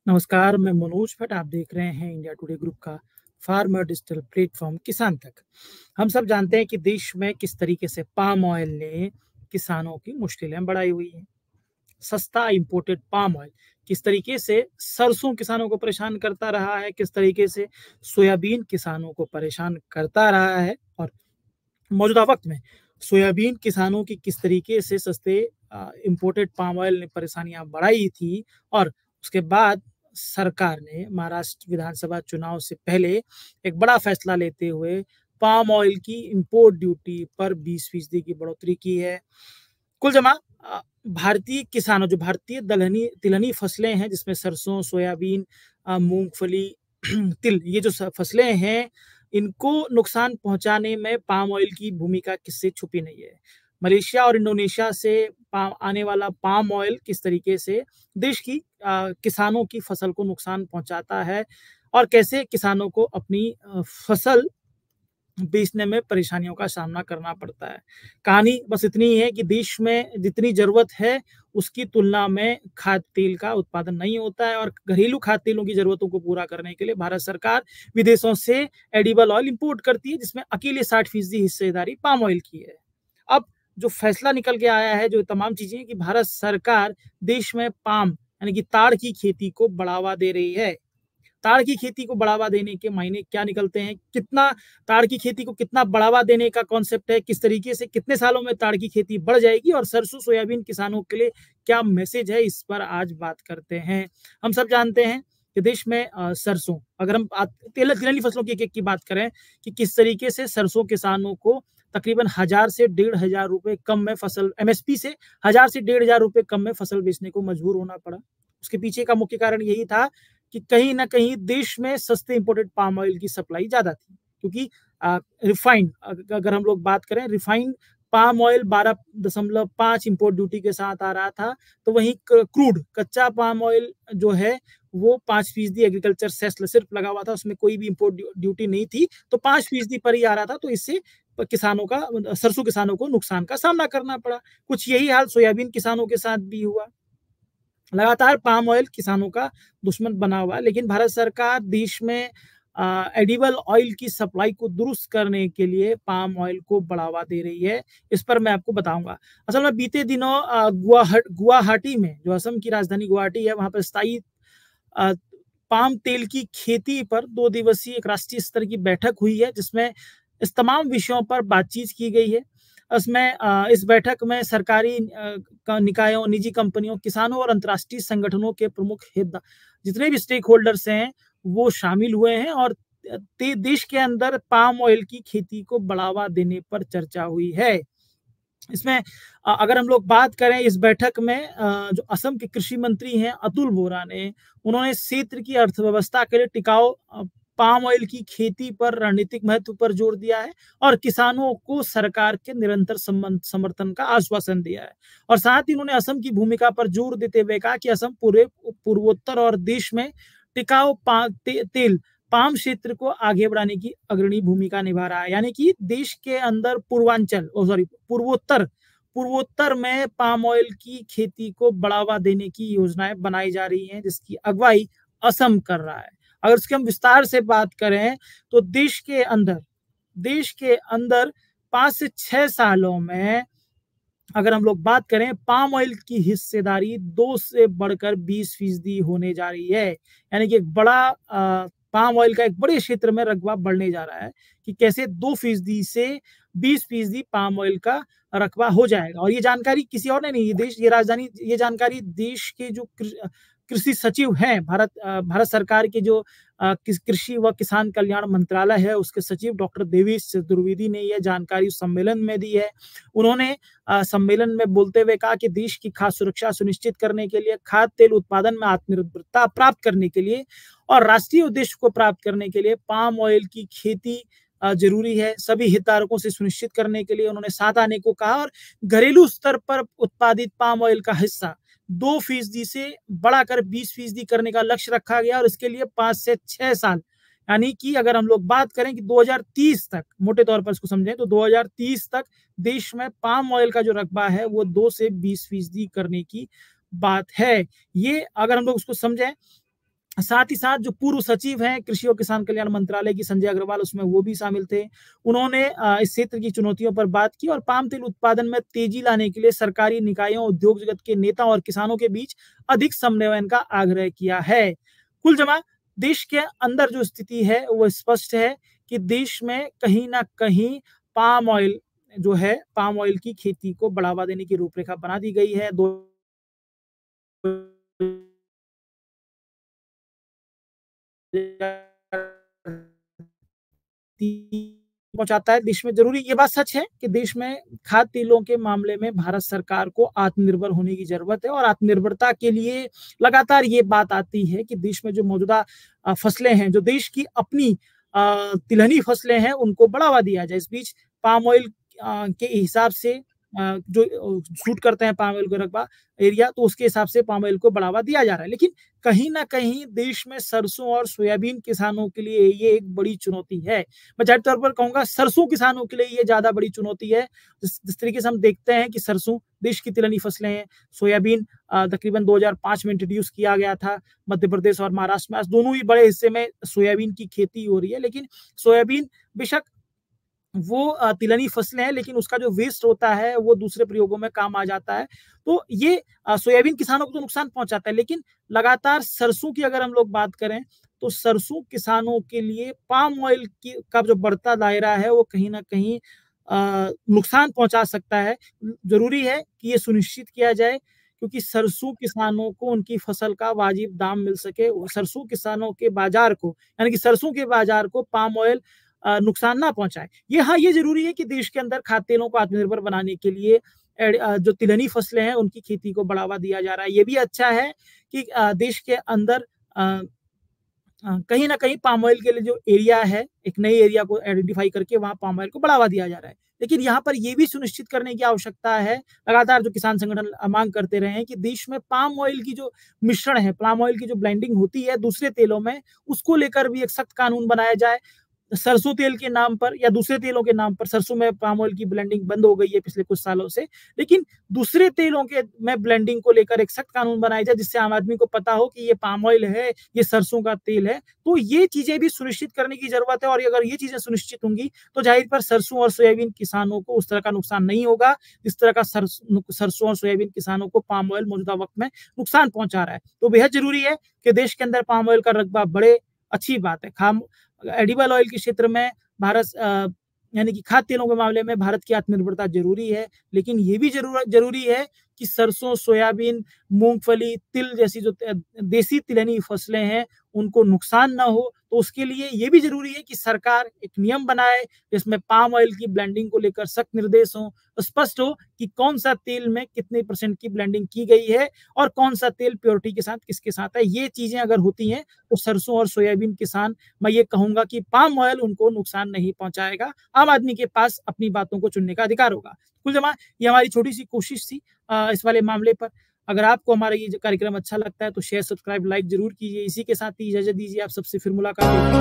नमस्कार, मैं मनोज भट्ट। आप देख रहे हैं इंडिया टुडे ग्रुप का फार्मर डिजिटल प्लेटफॉर्म किसान तक। हम सब जानते हैं कि देश में किस तरीके से पाम ऑयल ने किसानों की मुश्किलें बढ़ाई हुई हैं। सस्ता इंपोर्टेड पाम ऑयल किस तरीके से सरसों किसानों को परेशान करता रहा है, किस तरीके से सोयाबीन किसानों को परेशान करता रहा है और मौजूदा वक्त में सोयाबीन किसानों की किस तरीके से सस्ते इंपोर्टेड पाम ऑयल ने परेशानियां बढ़ाई थी और उसके बाद सरकार ने महाराष्ट्र विधानसभा चुनाव से पहले एक बड़ा फैसला लेते हुए पाम ऑयल की इंपोर्ट ड्यूटी पर 20% की बढ़ोतरी की है। कुल जमा भारतीय किसानों जो भारतीय दलहनी तिलहनी फसलें हैं जिसमें सरसों, सोयाबीन, मूंगफली, तिल, ये जो फसलें हैं इनको नुकसान पहुंचाने में पाम ऑयल की भूमिका किससे छुपी नहीं है। मलेशिया और इंडोनेशिया से आने वाला पाम ऑयल किस तरीके से देश की किसानों की फसल को नुकसान पहुंचाता है और कैसे किसानों को अपनी फसल बेचने में परेशानियों का सामना करना पड़ता है। कहानी बस इतनी ही है कि देश में जितनी ज़रूरत है, उसकी तुलना में खाद्य तेल का उत्पादन नहीं होता है और घरेलू खाद्य तेलों की ज़रूरतों को पूरा करने के लिए भारत सरकार विदेशों से एडिबल ऑयल इंपोर्ट करती है, जिसमें अकेले 60% हिस्सेदारी पाम ऑयल की है। अब जो फैसला निकल के आया है, जो तमाम चीज़ें कि भारत सरकार देश में पाम यानी कि ताड़ की खेती को बढ़ावा दे रही है। ताड़ की खेती को बढ़ावा देने के मायने क्या निकलते हैं, कितना ताड़ की खेती को कितना बढ़ावा देने का कॉन्सेप्ट है, किस तरीके से कितने सालों में ताड़ की खेती बढ़ जाएगी और सरसों सोयाबीन किसानों के लिए क्या मैसेज है, इस पर आज बात करते हैं। हम सब जानते हैं कि देश में सरसों, अगर हम तिलहनी फसलों की एक की बात करें कि किस तरीके से सरसों किसानों को तकरीबन 1000 से 1500 रुपए कम में फसल, एमएसपी से 1000 से 1500 रुपए कम में फसल बेचने को मजबूर होना पड़ा। उसके पीछे का मुख्य कारण यही था कि कहीं न कहीं देश में सस्ते इंपोर्टेड पाम ऑयल की सप्लाई ज़्यादा थी, क्योंकि रिफाइंड, अगर हम लोग बात करें, refined palm oil 12.5 import duty के साथ आ रहा था, तो वहीं क्रूड कच्चा पाम ऑयल जो है वो 5% एग्रीकल्चर सेस सिर्फ लगा हुआ था, उसमें कोई भी इंपोर्ट ड्यूटी नहीं थी, तो 5% पर ही आ रहा था। तो इससे किसानों का, सरसों किसानों को नुकसान का सामना करना पड़ा। कुछ यही हाल सोयाबीन किसानों के साथ भी हुआ। लगातार पाम ऑयल किसानों का दुश्मन बना हुआ है, लेकिन भारत सरकार देश में एडिबल ऑयल की सप्लाई को दुरुस्त करने के लिए पाम ऑयल को बढ़ावा दे रही है। इस पर मैं आपको बताऊंगा। असल में बीते दिनों गुवाहाटी में, जो असम की राजधानी गुवाहाटी है, वहां पर स्थायी अ, पाम तेल की खेती पर 2 दिवसीय एक राष्ट्रीय स्तर की बैठक हुई है, जिसमें इस तमाम विषयों पर बातचीत की गई है। उसमें इस बैठक में सरकारी निकायों, निजी कंपनियों, किसानों और अंतर्राष्ट्रीय संगठनों के प्रमुख जितने भी स्टेक होल्डर्स हैं, वो शामिल हुए हैं और देश के अंदर पाम ऑयल की खेती को बढ़ावा देने पर चर्चा हुई है। इसमें अगर हम लोग बात करें, इस बैठक में जो असम के कृषि मंत्री हैं अतुल बोरा ने, उन्होंने क्षेत्र की अर्थव्यवस्था के लिए टिकाऊ पाम ऑयल की खेती पर रणनीतिक महत्व पर जोर दिया है और किसानों को सरकार के निरंतर समर्थन का आश्वासन दिया है। और साथ ही उन्होंने असम की भूमिका पर जोर देते हुए कहा कि असम पूरे पूर्वोत्तर और देश में टिकाऊ तेल पाम क्षेत्र को आगे बढ़ाने की अग्रणी भूमिका निभा रहा है। यानी कि देश के अंदर पूर्वोत्तर पूर्वोत्तर में पाम ऑयल की खेती को बढ़ावा देने की योजनाएं बनाई जा रही हैं, जिसकी अगुवाई असम कर रहा है। अगर उसकी हम विस्तार से बात करें तो देश के अंदर 5 से 6 सालों में, अगर हम लोग बात करें, पाम ऑयल की हिस्सेदारी 2 से बढ़कर 20% होने जा रही है। यानी कि एक बड़ा पाम ऑयल का एक बड़े क्षेत्र में रकबा बढ़ने जा रहा है कि कैसे 2% से 20% पाम ऑयल का रकबा हो जाएगा। और ये जानकारी किसी और ने नहीं, ये जानकारी देश के जो कृषि सचिव हैं, भारत सरकार के जो कृषि व किसान कल्याण मंत्रालय है, उसके सचिव डॉक्टर देवेश चतुर्वेदी ने यह जानकारी सम्मेलन में दी है। उन्होंने सम्मेलन में बोलते हुए कहा कि देश की खाद्य सुरक्षा सुनिश्चित करने के लिए, खाद्य तेल उत्पादन में आत्मनिर्भरता प्राप्त करने के लिए और राष्ट्रीय उद्देश्य को प्राप्त करने के लिए पाम ऑयल की खेती जरूरी है। सभी हितधारकों से सुनिश्चित करने के लिए उन्होंने साथ आने को कहा और घरेलू स्तर पर उत्पादित पाम ऑयल का हिस्सा 2% से बढ़ाकर 20% करने का लक्ष्य रखा गया और इसके लिए 5 से 6 साल, यानी कि अगर हम लोग बात करें कि 2030 तक, मोटे तौर पर इसको समझें तो 2030 तक देश में पाम ऑयल का जो रकबा है वो 2 से 20% करने की बात है। ये अगर हम लोग उसको समझें साथ ही साथ जो पूर्व सचिव हैं कृषि और किसान कल्याण मंत्रालय की संजय अग्रवाल, उसमें वो भी शामिल थे। उन्होंने इस क्षेत्र की चुनौतियों पर बात की और पाम तेल उत्पादन में तेजी लाने के लिए सरकारी निकायों, उद्योग जगत के नेता और किसानों के बीच अधिक समन्वयन का आग्रह किया है। कुल जमा देश के अंदर जो स्थिति है वो स्पष्ट है कि देश में कहीं ना कहीं पाम ऑयल जो है, पाम ऑयल की खेती को बढ़ावा देने की रूपरेखा बना दी गई है। दो पहुंचाता है देश में। जरूरी ये बात सच है कि देश में खाद्य तेलों के मामले में भारत सरकार को आत्मनिर्भर होने की जरूरत है और आत्मनिर्भरता के लिए लगातार ये बात आती है कि देश में जो मौजूदा फसलें हैं, जो देश की अपनी तिलहनी फसलें हैं, उनको बढ़ावा दिया जाए। इस बीच पाम ऑयल के हिसाब से जो शूट करते हैं पाम ऑयल का रकबा एरिया, तो उसके हिसाब से पाम ऑयल को बढ़ावा दिया जा रहा है। लेकिन कहीं ना कहीं देश में सरसों और सोयाबीन किसानों के लिए ये एक बड़ी चुनौती है। मैं जाहिर तौर पर कहूंगा सरसों किसानों के लिए ये ज्यादा बड़ी चुनौती है। जिस तरीके से हम देखते हैं कि सरसों देश की तिलहनी फसलें हैं, सोयाबीन तकरीबन 2005 में इंट्रोड्यूस किया गया था मध्य प्रदेश और महाराष्ट्र में। आज दोनों ही बड़े हिस्से में सोयाबीन की खेती हो रही है। लेकिन सोयाबीन बेशक वो तिलहनी फसलें हैं, लेकिन उसका जो वेस्ट होता है वो दूसरे प्रयोगों में काम आ जाता है। तो ये सोयाबीन किसानों को तो नुकसान पहुंचाता है। लेकिन लगातार सरसों की अगर हम लोग बात करें तो सरसों किसानों के लिए पाम ऑयल की का जो बढ़ता दायरा है वो कहीं ना कहीं नुकसान पहुंचा सकता है। जरूरी है कि ये सुनिश्चित किया जाए क्योंकि सरसों किसानों को उनकी फसल का वाजिब दाम मिल सके। सरसों किसानों के बाजार को, यानी कि सरसों के बाजार को पाम ऑयल नुकसान ना पहुंचाए। ये जरूरी है कि देश के अंदर खाद्य तेलों को आत्मनिर्भर बनाने के लिए जो तिलहनी फसलें हैं उनकी खेती को बढ़ावा दिया जा रहा है। ये भी अच्छा है कि देश के अंदर कहीं ना कहीं पाम ऑयल के लिए जो एरिया है, एक नई एरिया को आइडेंटिफाई करके वहां पाम ऑयल को बढ़ावा दिया जा रहा है। लेकिन यहाँ पर यह भी सुनिश्चित करने की आवश्यकता है, लगातार जो किसान संगठन मांग करते रहे हैं कि देश में पाम ऑयल की जो मिश्रण है, पाम ऑयल की जो ब्लेंडिंग होती है दूसरे तेलों में, उसको लेकर भी एक सख्त कानून बनाया जाए। सरसों तेल के नाम पर या दूसरे तेलों के नाम पर, सरसों में पाम ऑयल की ब्लेंडिंग बंद हो गई है पिछले कुछ सालों से, लेकिन दूसरे तेलों के में ब्लेंडिंग को लेकर एक सख्त कानून बनाया जाए जिससे आम आदमी को पता हो कि ये पाम ऑयल है, ये सरसों का तेल है। तो ये चीजें भी सुनिश्चित करने की जरूरत है और अगर ये चीजें सुनिश्चित होंगी तो जाहिर पर सरसों और सोयाबीन किसानों को उस तरह का नुकसान नहीं होगा जिस तरह का सरसों और सोयाबीन किसानों को पाम ऑयल मौजूदा वक्त में नुकसान पहुंचा रहा है। तो बेहद जरूरी है कि देश के अंदर पाम ऑयल का रकबा बढ़े। अच्छी बात है। एडिबल ऑयल के क्षेत्र में भारत यानी कि खाद्य तेलों के मामले में भारत की आत्मनिर्भरता जरूरी है। लेकिन ये भी जरूरी है कि सरसों, सोयाबीन, मूंगफली, तिल जैसी जो देसी तिलहनी फसलें हैं उनको नुकसान ना हो। तो उसके लिए ये भी जरूरी है कि सरकार एक नियम बनाए जिसमें पाम ऑयल की ब्लेंडिंग को लेकर सख्त निर्देश हो, स्पष्ट हो कि कौन सा तेल में कितने % की ब्लेंडिंग की गई है और कौन सा तेल प्योरिटी के साथ किसके साथ है। ये चीजें अगर होती हैं तो सरसों और सोयाबीन किसान, मैं ये कहूंगा कि पाम ऑयल उनको नुकसान नहीं पहुंचाएगा। आम आदमी के पास अपनी बातों को चुनने का अधिकार होगा। कुल जमा ये हमारी छोटी सी कोशिश थी इस वाले मामले पर। अगर आपको हमारा ये कार्यक्रम अच्छा लगता है तो शेयर, सब्सक्राइब, लाइक जरूर कीजिए। इसी के साथ ही इजाजत दीजिए, आप सबसे फिर मुलाकात होगी।